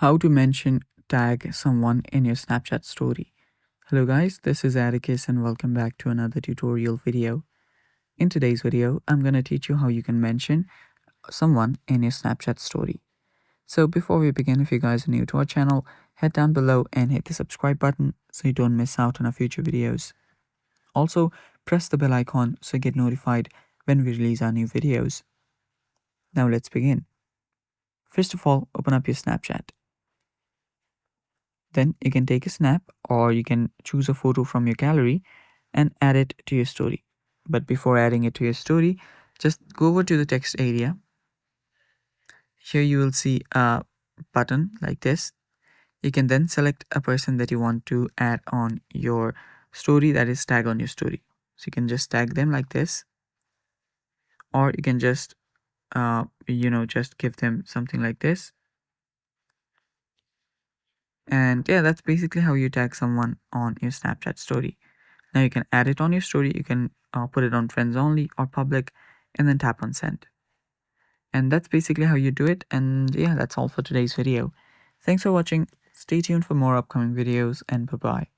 How to mention tag someone in your Snapchat story. Hello guys, this is Atticus and welcome back to another tutorial video. In today's video, I'm going to teach you how you can mention someone in your Snapchat story. So before we begin, if you guys are new to our channel, head down below and hit the subscribe button so you don't miss out on our future videos. Also, press the bell icon so you get notified when we release our new videos. Now let's begin. First of all, open up your Snapchat. Then you can take a snap or you can choose a photo from your gallery and add it to your story. But before adding it to your story, just go over to the text area. Here you will see a button like this. You can then select a person that you want to add on your story, that is tag on your story. So you can just tag them like this, or you can just just give them something like this. And yeah, that's basically how you tag someone on your Snapchat story. Now you can add it on your story, you can put it on friends only or public, and then tap on send. And that's basically how you do it. And yeah, that's all for today's video. Thanks for watching. Stay tuned for more upcoming videos, and bye-bye.